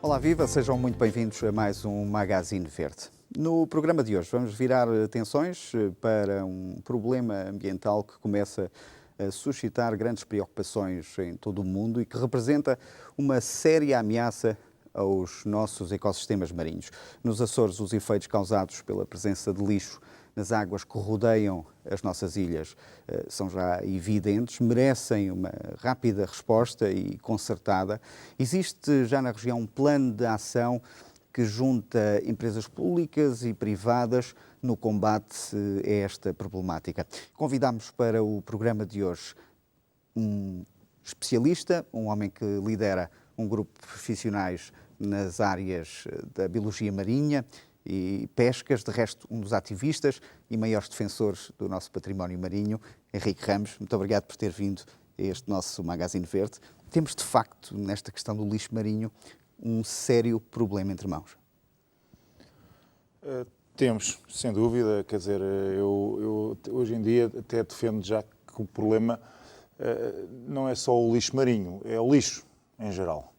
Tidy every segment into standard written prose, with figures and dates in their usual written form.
Olá, viva! Sejam muito bem-vindos a mais um Magazine Verde. No programa de hoje vamos virar atenções para um problema ambiental que começa a suscitar grandes preocupações em todo o mundo e que representa uma séria ameaça aos nossos ecossistemas marinhos. Nos Açores, os efeitos causados pela presença de lixo nas águas que rodeiam as nossas ilhas são já evidentes, merecem uma rápida resposta e concertada. Existe já na região um plano de ação que junta empresas públicas e privadas no combate a esta problemática. Convidamos para o programa de hoje um especialista, um homem que lidera um grupo de profissionais nas áreas da biologia marinha e pescas, de resto um dos ativistas e maiores defensores do nosso património marinho, Henrique Ramos. Muito obrigado por ter vindo a este nosso Magazine Verde. Temos, de facto, nesta questão do lixo marinho, um sério problema entre mãos. Temos, sem dúvida. Quer dizer, eu hoje em dia até defendo já que o problema não é só o lixo marinho, é o lixo em geral.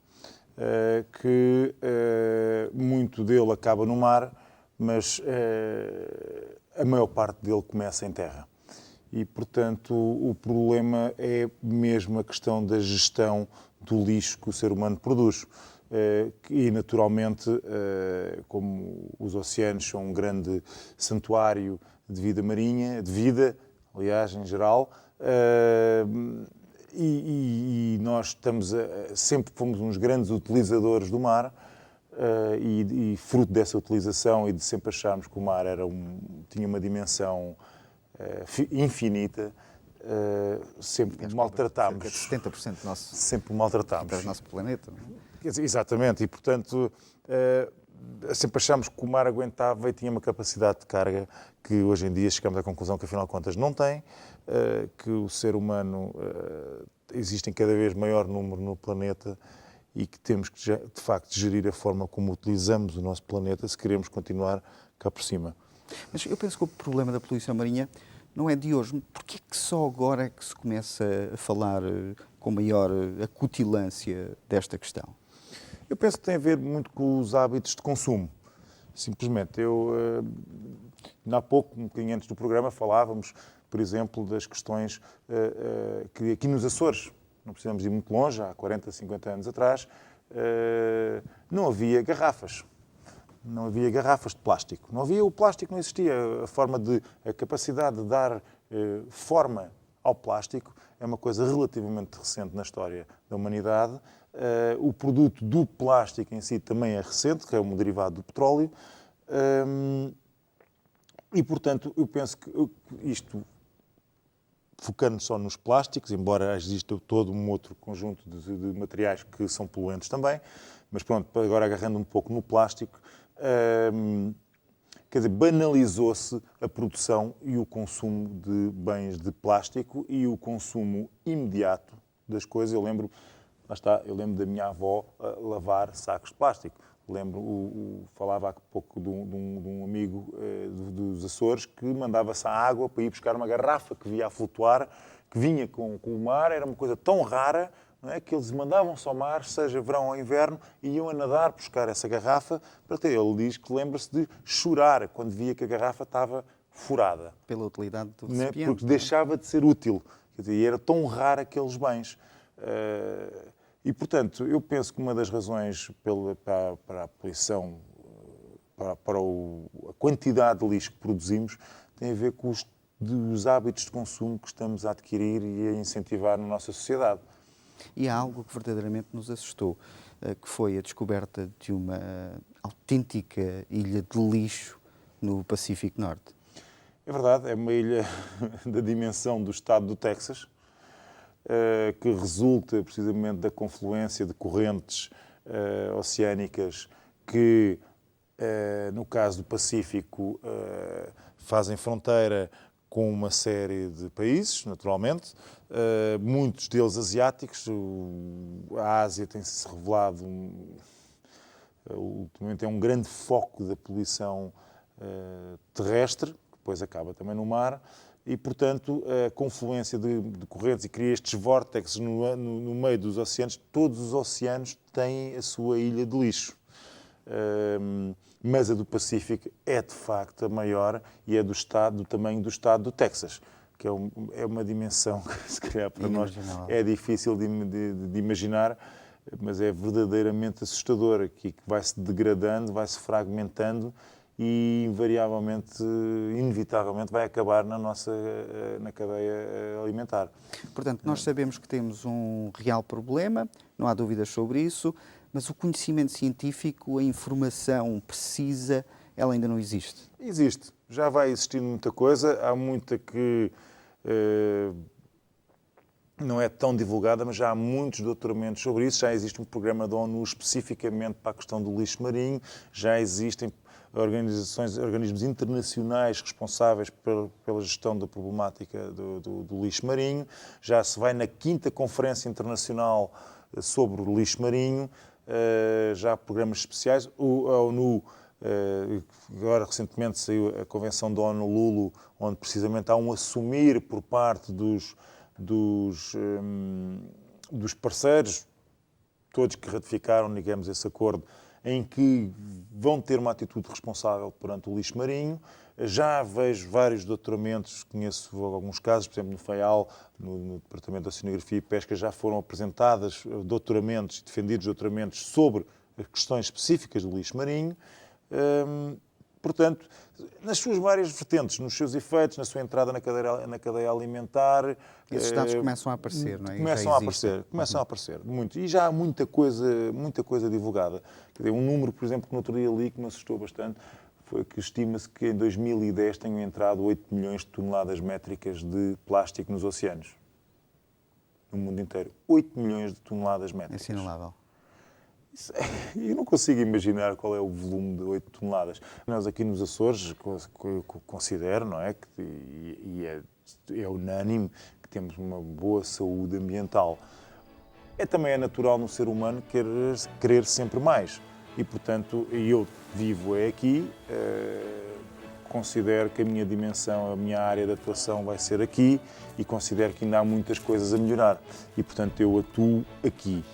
Que muito dele acaba no mar, mas a maior parte dele começa em terra. E, portanto, o problema é mesmo a questão da gestão do lixo que o ser humano produz. E, naturalmente, como os oceanos são um grande santuário de vida marinha, de vida, aliás, em geral, e nós sempre fomos uns grandes utilizadores do mar e fruto dessa utilização e de sempre acharmos que o mar tinha uma dimensão infinita, sempre o maltratámos. Cerca de 70% do nosso, sempre o maltratámos. Do nosso planeta. Quer dizer, exatamente, e portanto sempre achámos que o mar aguentava e tinha uma capacidade de carga que hoje em dia chegamos à conclusão que afinal de contas não tem, que o ser humano existe em cada vez maior número no planeta e que temos que de facto gerir a forma como utilizamos o nosso planeta se queremos continuar cá por cima. Mas eu penso que o problema da poluição marinha não é de hoje. Porquê é que só agora é que se começa a falar com maior acutilância desta questão? Eu penso que tem a ver muito com os hábitos de consumo. Simplesmente, há pouco, um bocadinho antes do programa, falávamos, por exemplo, das questões que aqui nos Açores, não precisamos ir muito longe, há 40, 50 anos atrás, não havia garrafas. Não havia garrafas de plástico. Não havia, o plástico não existia. A capacidade de dar forma ao plástico é uma coisa relativamente recente na história da humanidade. O produto do plástico em si também é recente, que é um derivado do petróleo. E, portanto, eu penso que isto, focando só nos plásticos, embora exista todo um outro conjunto de materiais que são poluentes também, mas pronto, agora agarrando um pouco no plástico, quer dizer, banalizou-se a produção e o consumo de bens de plástico e o consumo imediato das coisas. Eu lembro da minha avó lavar sacos de plástico. Falava há pouco de um amigo dos Açores que mandava-se à água para ir buscar uma garrafa que via a flutuar, que vinha com o mar, era uma coisa tão rara, não é, que eles mandavam-se ao mar, seja verão ou inverno, e iam a nadar buscar essa garrafa para ter. Ele diz que lembra-se de chorar quando via que a garrafa estava furada. Pela utilidade do recipiente. Porque deixava de ser útil. Quer dizer, e era tão raro aqueles bens. E, portanto, eu penso que uma das razões para a poluição, para a quantidade de lixo que produzimos, tem a ver com os hábitos de consumo que estamos a adquirir e a incentivar na nossa sociedade. E há algo que verdadeiramente nos assustou, que foi a descoberta de uma autêntica ilha de lixo no Pacífico Norte. É verdade, é uma ilha da dimensão do estado do Texas, que resulta precisamente da confluência de correntes oceânicas que, no caso do Pacífico, fazem fronteira com uma série de países, naturalmente, muitos deles asiáticos. A Ásia tem-se revelado, ultimamente, é um grande foco da poluição terrestre, que depois acaba também no mar, e, portanto, a confluência de correntes e cria estes vórtices no meio dos oceanos. Todos os oceanos têm a sua ilha de lixo. Mas a do Pacífico é, de facto, a maior e é do tamanho do estado do Texas, que é uma dimensão que, se calhar, para nós é difícil de imaginar, mas é verdadeiramente assustador, que vai-se degradando, vai-se fragmentando e, invariavelmente, inevitavelmente, vai acabar na cadeia alimentar. Portanto, nós sabemos que temos um real problema, não há dúvidas sobre isso, mas o conhecimento científico, a informação precisa, ela ainda não existe. Existe. Já vai existir muita coisa. Há muita que não é tão divulgada, mas já há muitos doutoramentos sobre isso. Já existe um programa da ONU especificamente para a questão do lixo marinho. Já existem organismos internacionais responsáveis pela gestão da problemática do lixo marinho. Já se vai na 5ª Conferência Internacional sobre o Lixo Marinho. Já há programas especiais. A ONU, agora recentemente saiu a Convenção da Honolulu, onde precisamente há um assumir por parte dos parceiros, todos que ratificaram, digamos, esse acordo, em que vão ter uma atitude responsável perante o lixo marinho. Já vejo vários doutoramentos, conheço alguns casos, por exemplo, no FAIAL, no Departamento de Oceanografia e Pesca, já foram apresentados doutoramentos, defendidos doutoramentos sobre as questões específicas do lixo marinho. Portanto, nas suas várias vertentes, nos seus efeitos, na sua entrada na cadeia alimentar. Esses dados começam a aparecer, não é? Começam a aparecer, muito. E já há muita coisa divulgada. Quer dizer, um número, por exemplo, que no outro dia li, que me assustou bastante, foi que estima-se que em 2010 tenham entrado 8 milhões de toneladas métricas de plástico nos oceanos. No mundo inteiro. 8 milhões de toneladas métricas. É assinalável. Eu não consigo imaginar qual é o volume de 8 toneladas. Nós aqui nos Açores, considero, não é? E é unânime que temos uma boa saúde ambiental. Também é natural no ser humano querer sempre mais. E, portanto, eu vivo aqui, considero que a minha dimensão, a minha área de atuação vai ser aqui e considero que ainda há muitas coisas a melhorar. E, portanto, eu atuo aqui.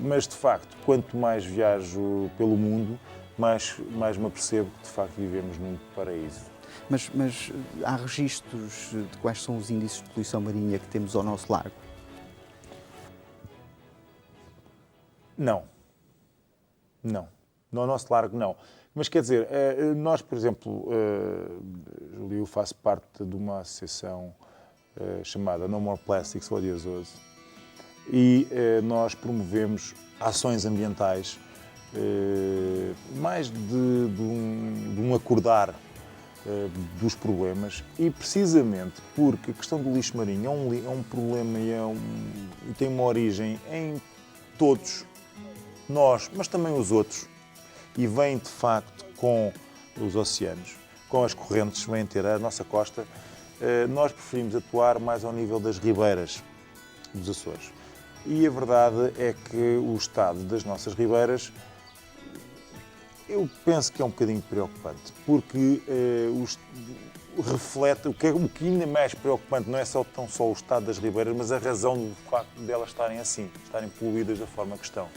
Mas, de facto, quanto mais viajo pelo mundo, mais me apercebo que, de facto, vivemos num paraíso. Mas há registros de quais são os índices de poluição marinha que temos ao nosso largo? Não. No nosso largo, não. Mas, quer dizer, nós, por exemplo, eu faço parte de uma associação chamada No More Plastics for the Azores, e nós promovemos ações ambientais, mais de um acordar dos problemas, e precisamente porque a questão do lixo marinho é um problema e tem uma origem em todos nós, mas também os outros, e vem de facto com os oceanos, com as correntes, vem ter a nossa costa. Nós preferimos atuar mais ao nível das ribeiras dos Açores. E a verdade é que o estado das nossas ribeiras, eu penso que é um bocadinho preocupante, porque reflete, o que ainda é mais preocupante não é tão só o estado das ribeiras, mas a razão do facto de elas estarem assim, estarem poluídas da forma que estão.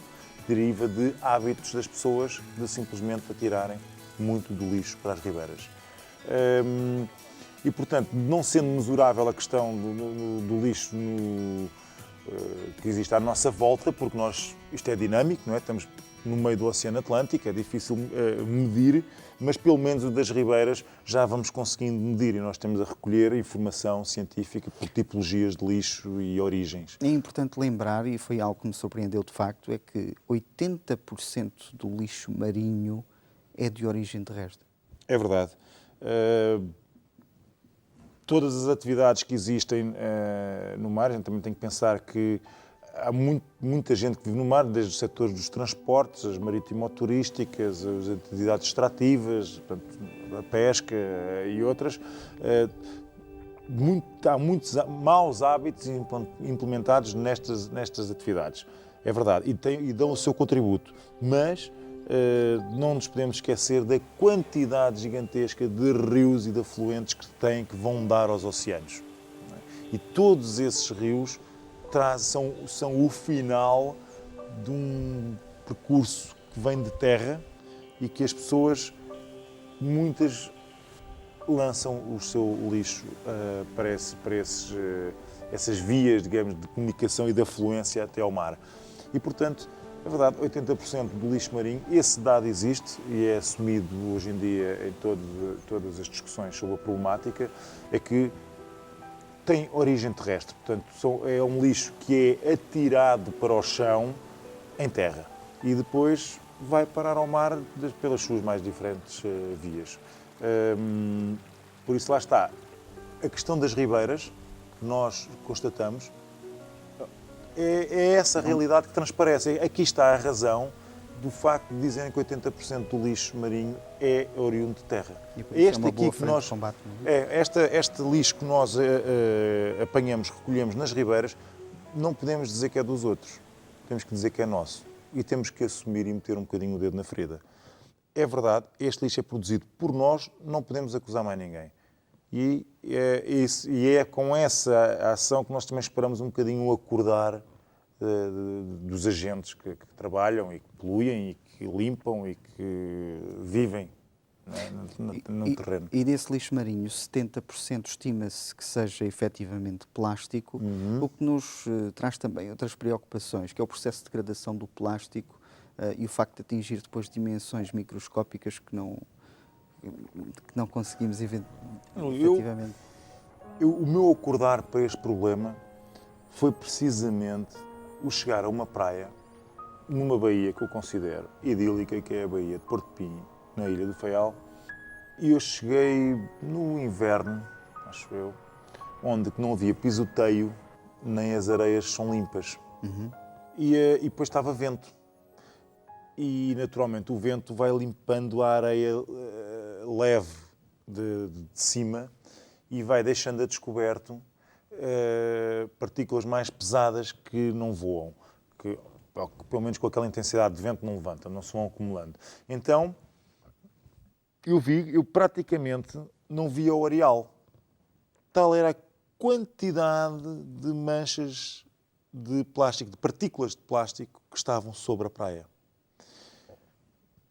Deriva de hábitos das pessoas de simplesmente atirarem muito do lixo para as ribeiras. E, portanto, não sendo mesurável a questão do lixo que existe à nossa volta, porque isto é dinâmico, não é? Estamos no meio do Oceano Atlântico, é difícil medir, mas pelo menos o das ribeiras já vamos conseguindo medir, e nós temos a recolher informação científica por tipologias de lixo e origens. É importante lembrar, e foi algo que me surpreendeu de facto, é que 80% do lixo marinho é de origem terrestre. É verdade. Todas as atividades que existem no mar, a gente também tem que pensar que há muita gente que vive no mar, desde os setores dos transportes, as marítimo-turísticas, as atividades extrativas, portanto, a pesca e outras. Há muitos maus hábitos implementados nestas atividades. É verdade, e dão o seu contributo, mas não nos podemos esquecer da quantidade gigantesca de rios e de afluentes que vão dar aos oceanos. E todos esses rios são o final de um percurso que vem de terra e que as pessoas, muitas, lançam o seu lixo para essas vias, digamos, de comunicação e de afluência até ao mar. E, portanto, é verdade, 80% do lixo marinho, esse dado existe e é assumido hoje em dia em todas as discussões sobre a problemática, é que tem origem terrestre. Portanto, é um lixo que é atirado para o chão em terra e depois vai parar ao mar pelas suas mais diferentes vias. Por isso, lá está. A questão das ribeiras, que nós constatamos, é essa realidade que transparece. Aqui está a razão do facto de dizerem que 80% do lixo marinho é oriundo de terra. Este lixo que nós apanhamos, recolhemos nas ribeiras, não podemos dizer que é dos outros. Temos que dizer que é nosso. E temos que assumir e meter um bocadinho o dedo na ferida. É verdade, este lixo é produzido por nós, não podemos acusar mais ninguém. E é com essa ação que nós também esperamos um bocadinho o acordar dos agentes que trabalham e que poluem e que limpam e que vivem, né, no terreno. E desse lixo marinho, 70% estima-se que seja efetivamente plástico, o que nos traz também outras preocupações, que é o processo de degradação do plástico e o facto de atingir depois dimensões microscópicas que não conseguimos efetivamente. O meu acordar para este problema foi precisamente o chegar a uma praia, numa baía que eu considero idílica, que é a Baía de Porto Pinho, na Ilha do Faial, e eu cheguei no inverno, acho eu, onde não havia pisoteio, nem as areias são limpas. E depois estava vento. E, naturalmente, o vento vai limpando a areia leve de cima e vai deixando a descoberto partículas mais pesadas que não voam, que pelo menos com aquela intensidade de vento não levantam, não se vão acumulando. Então, eu praticamente não via o areal. Tal era a quantidade de manchas de plástico, de partículas de plástico que estavam sobre a praia.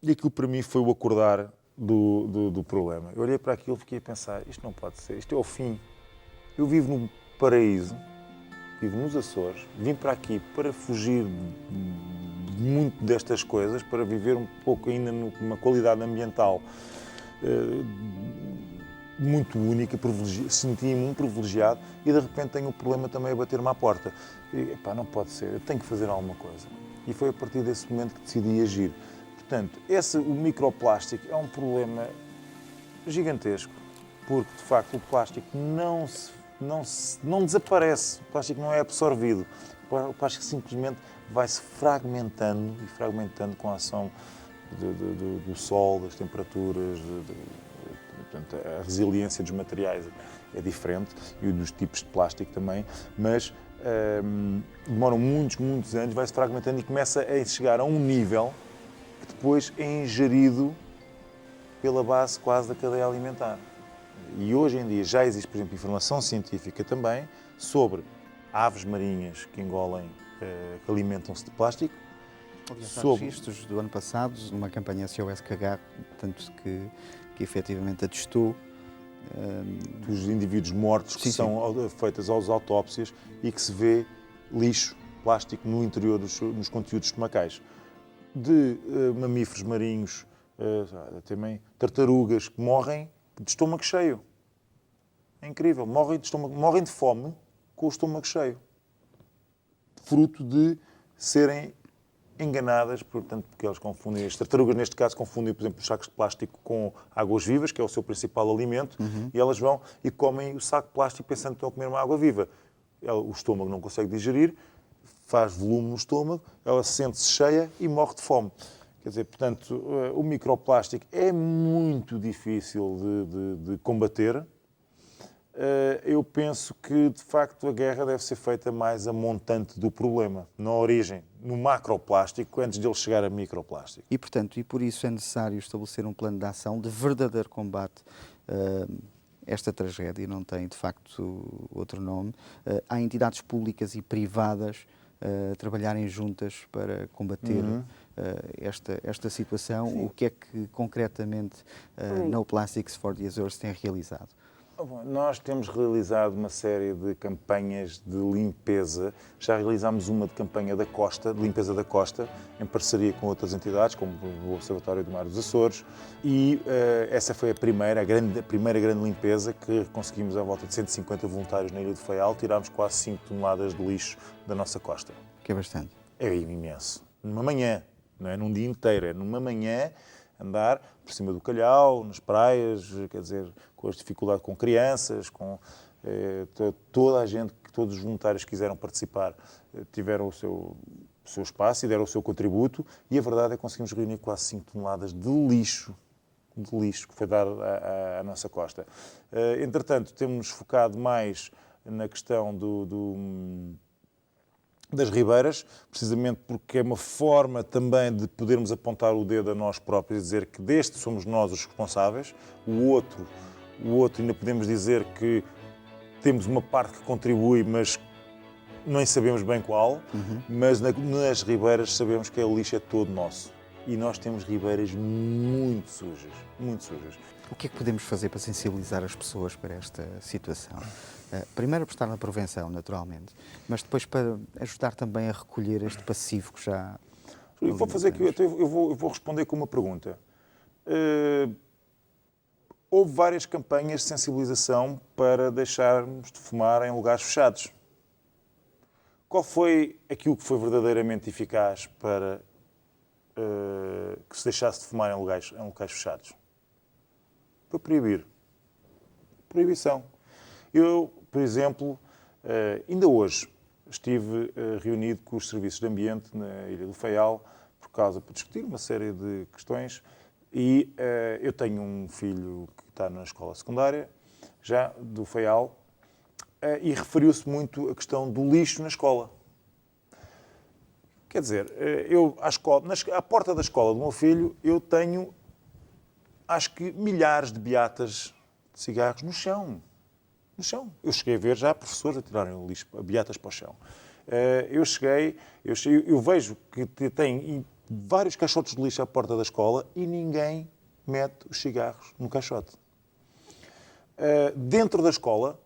E aquilo para mim foi o acordar do problema. Eu olhei para aquilo e fiquei a pensar, isto não pode ser, isto é o fim. Eu vivo num paraíso, vivo nos Açores, vim para aqui para fugir de muito destas coisas, para viver um pouco ainda numa qualidade ambiental muito única, senti-me um privilegiado e de repente tenho um problema também a bater-me à porta. E, não pode ser, eu tenho que fazer alguma coisa. E foi a partir desse momento que decidi agir. Portanto, o microplástico é um problema gigantesco, porque, de facto, o plástico não desaparece, o plástico não é absorvido. O plástico simplesmente vai-se fragmentando e fragmentando com a ação do sol, das temperaturas, portanto, a resiliência dos materiais é diferente e dos tipos de plástico também, mas demoram muitos anos, vai-se fragmentando e começa a chegar a um nível que depois é ingerido pela base quase da cadeia alimentar. E hoje em dia já existe, por exemplo, informação científica também sobre aves marinhas que engolem, que alimentam-se de plástico. Aliás, há registros do ano passado, numa campanha SOS Cagar, tanto que efetivamente atestou dos indivíduos mortos que são feitas às autópsias e que se vê lixo, plástico no interior nos conteúdos estomacais. De mamíferos marinhos, também tartarugas que morrem de estômago cheio. É incrível, morrem de fome com o estômago cheio. Fruto de serem enganadas, portanto, porque eles confundem, as tartarugas neste caso confundem, por exemplo, os sacos de plástico com águas vivas, que é o seu principal alimento, e elas vão e comem o saco de plástico pensando que estão a comer uma água viva. O estômago não consegue digerir, faz volume no estômago, ela sente-se cheia e morre de fome. Quer dizer, portanto, o microplástico é muito difícil de combater. eu penso que, de facto, a guerra deve ser feita mais a montante do problema, na origem, no macroplástico, antes de ele chegar a microplástico. E, portanto, por isso é necessário estabelecer um plano de ação de verdadeiro combate esta tragédia, não tem, de facto, outro nome. Há entidades públicas e privadas a trabalharem juntas para combater esta situação. Sim. O que é que, concretamente, No Plastics for the Azores tem realizado? Nós temos realizado uma série de campanhas de limpeza. Já realizámos uma de campanha da costa, de limpeza da costa, em parceria com outras entidades, como o Observatório do Mar dos Açores. E essa foi a primeira grande limpeza, que conseguimos à volta de 150 voluntários na Ilha do Faial. Tirámos quase 5 toneladas de lixo da nossa costa. Que é bastante. É imenso. Numa manhã, não é num dia inteiro, é numa manhã. Andar por cima do calhau, nas praias, quer dizer, com as dificuldades com crianças, com toda a gente, todos os voluntários que quiseram participar, tiveram o seu espaço e deram o seu contributo, e a verdade é que conseguimos reunir quase 5 toneladas de lixo que foi dado à nossa costa. Entretanto, temos-nos focado mais na questão das ribeiras, precisamente porque é uma forma também de podermos apontar o dedo a nós próprios e dizer que deste somos nós os responsáveis. O outro ainda podemos dizer que temos uma parte que contribui, mas nem sabemos bem qual, mas nas ribeiras sabemos que o lixo é todo nosso. E nós temos ribeiras muito sujas, muito sujas. O que é que podemos fazer para sensibilizar as pessoas para esta situação? Primeiro, apostar na prevenção, naturalmente, mas depois para ajudar também a recolher este passivo que já... Eu vou responder com uma pergunta. Houve várias campanhas de sensibilização para deixarmos de fumar em lugares fechados. Qual foi aquilo que foi verdadeiramente eficaz para que se deixasse de fumar em locais fechados? Foi proibir. Proibição. Eu, por exemplo, ainda hoje estive reunido com os serviços de ambiente na Ilha do Faial para discutir uma série de questões e eu tenho um filho que está na escola secundária, já do Faial, e referiu-se muito a questão do lixo na escola. Quer dizer, à porta da escola do meu filho, eu tenho, acho que, milhares de beatas de cigarros no chão. No chão. Eu cheguei a ver já professores a tirarem o lixo, beatas para o chão. Eu vejo que tem vários caixotes de lixo à porta da escola e ninguém mete os cigarros no caixote. Dentro da escola,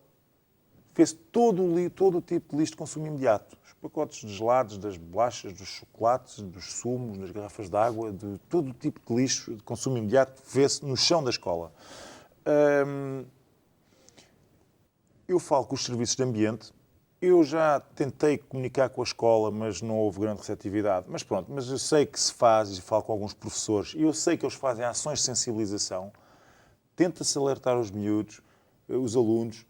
fez todo o tipo de lixo de consumo imediato. Os pacotes de gelados, das bolachas, dos chocolates, dos sumos, das garrafas de água, de todo o tipo de lixo de consumo imediato fez-se no chão da escola. Eu falo com os serviços de ambiente. Eu já tentei comunicar com a escola, mas não houve grande receptividade. Mas pronto, mas eu sei que se faz, e falo com alguns professores, e eu sei que eles fazem ações de sensibilização. Tenta-se alertar os miúdos, os alunos,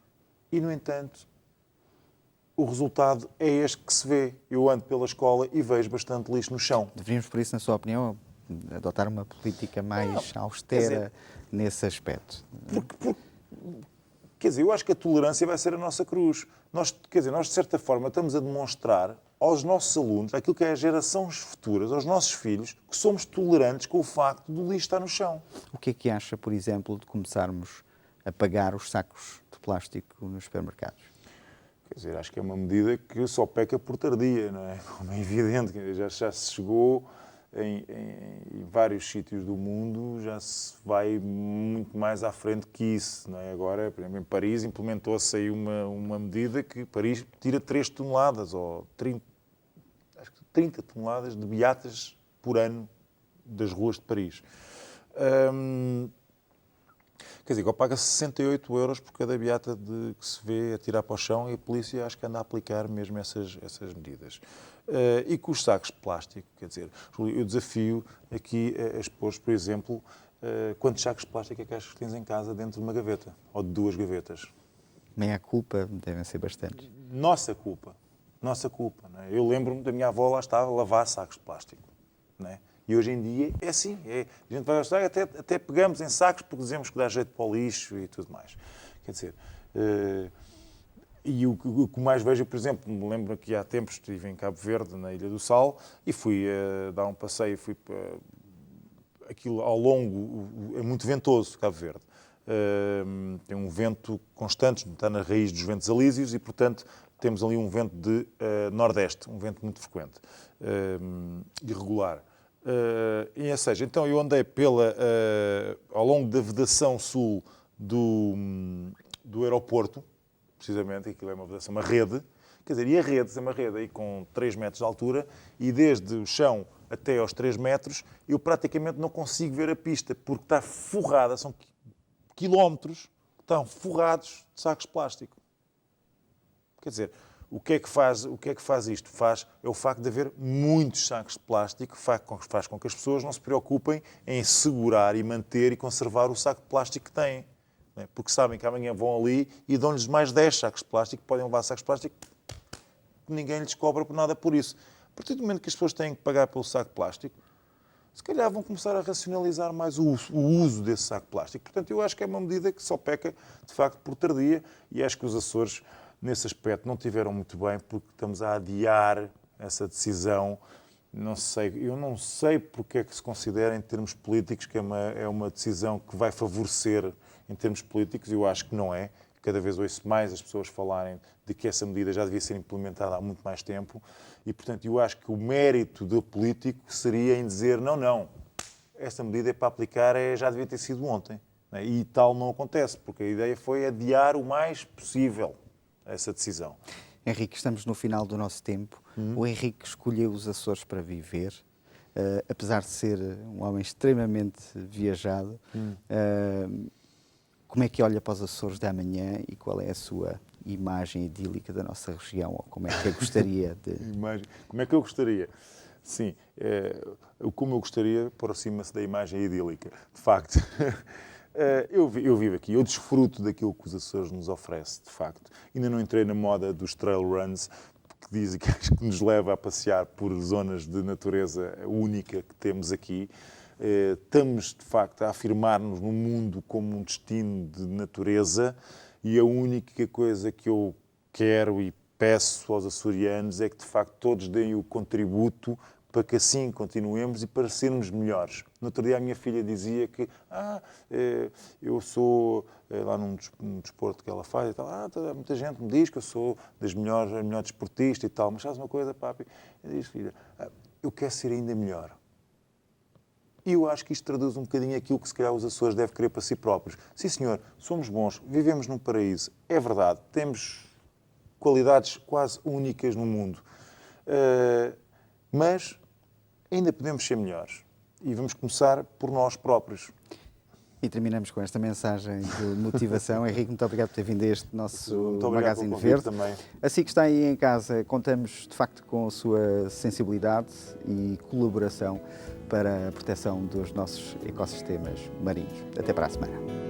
e, no entanto, o resultado é este que se vê. Eu ando pela escola e vejo bastante lixo no chão. Deveríamos, por isso, na sua opinião, adotar uma política mais austera nesse aspecto. Quer dizer, eu acho que a tolerância vai ser a nossa cruz. Nós, de certa forma, estamos a demonstrar aos nossos alunos, àquilo que é as gerações futuras, aos nossos filhos, que somos tolerantes com o facto do lixo estar no chão. O que é que acha, por exemplo, de começarmos a pagar os sacos de plástico nos supermercados? Quer dizer, acho que é uma medida que só peca por tardia, não é? Como é evidente, já se chegou em vários sítios do mundo, já se vai muito mais à frente que isso, não é? Agora, por exemplo, em Paris implementou-se aí uma medida que Paris tira 3 toneladas ou 30 toneladas de beatas por ano das ruas de Paris. Quer dizer, paga 68 euros por cada beata que se vê a tirar para o chão e a polícia acho que anda a aplicar mesmo essas medidas. E com os sacos de plástico, quer dizer, eu desafio aqui a expor, por exemplo, quantos sacos de plástico é que achas que tens em casa dentro de uma gaveta ou de 2 gavetas? Meia culpa, devem ser bastantes. Nossa culpa. Não é? Eu lembro-me da minha avó, lá estava, a lavar sacos de plástico, não é? E hoje em dia é assim, a gente vai ao saco, até pegamos em sacos porque dizemos que dá jeito para o lixo e tudo mais. Quer dizer, E o que mais vejo, por exemplo, me lembro que há tempos estive em Cabo Verde, na Ilha do Sal, e fui dar um passeio, aquilo ao longo, é muito ventoso, Cabo Verde. Tem um vento constante, está na raiz dos ventos alísios e, portanto, temos ali um vento de nordeste, um vento muito frequente, irregular. Ou seja, então eu andei ao longo da vedação sul do aeroporto, precisamente, aquilo é uma rede, quer dizer, e a rede é uma rede aí com 3 metros de altura e desde o chão até aos 3 metros eu praticamente não consigo ver a pista porque está forrada, são quilómetros que estão forrados de sacos de plástico. Quer dizer, o que é que faz isto? É o facto de haver muitos sacos de plástico, faz com que as pessoas não se preocupem em segurar e manter e conservar o saco de plástico que têm. Porque sabem que amanhã vão ali e dão-lhes mais 10 sacos de plástico, podem levar sacos de plástico, que ninguém lhes cobra por nada por isso. A partir do momento que as pessoas têm que pagar pelo saco de plástico, se calhar vão começar a racionalizar mais o uso desse saco de plástico. Portanto, eu acho que é uma medida que só peca, de facto, por tardia, e acho que os Açores, nesse aspecto, não tiveram muito bem, porque estamos a adiar essa decisão. Eu não sei porque é que se considera, em termos políticos, que é uma decisão que vai favorecer, em termos políticos, eu acho que não é. Cada vez ouço mais as pessoas falarem de que essa medida já devia ser implementada há muito mais tempo e, portanto, eu acho que o mérito do político seria em dizer não, essa medida é para aplicar, já devia ter sido ontem. E tal não acontece, porque a ideia foi adiar o mais possível essa decisão. Henrique, estamos no final do nosso tempo. O Henrique escolheu os Açores para viver, apesar de ser um homem extremamente viajado. Como é que olha para os Açores de amanhã e qual é a sua imagem idílica da nossa região? Ou como é que gostaria de... Como é que eu gostaria? Sim, como eu gostaria, aproxima-se da imagem idílica. De facto, eu vivo aqui, eu desfruto daquilo que os Açores nos oferece, de facto. Ainda não entrei na moda dos trail runs, que dizem que nos leva a passear por zonas de natureza única que temos aqui. Estamos, de facto, a afirmar-nos no mundo como um destino de natureza e a única coisa que eu quero e peço aos açorianos é que, de facto, todos deem o contributo para que assim continuemos e para sermos melhores. No outro dia a minha filha dizia que eu sou, lá num desporto que ela faz e tal, muita gente me diz que eu sou a melhor desportista e tal, mas sabes uma coisa, papi? Eu disse, filha, eu quero ser ainda melhor. E eu acho que isto traduz um bocadinho aquilo que se calhar os Açores devem querer para si próprios. Sim, senhor, somos bons, vivemos num paraíso, é verdade, temos qualidades quase únicas no mundo, mas ainda podemos ser melhores e vamos começar por nós próprios. E terminamos com esta mensagem de motivação. Henrique, muito obrigado por ter vindo a este nosso Magazine Verde. Também. Assim que está aí em casa, contamos de facto com a sua sensibilidade e colaboração para a proteção dos nossos ecossistemas marinhos. Até para a semana.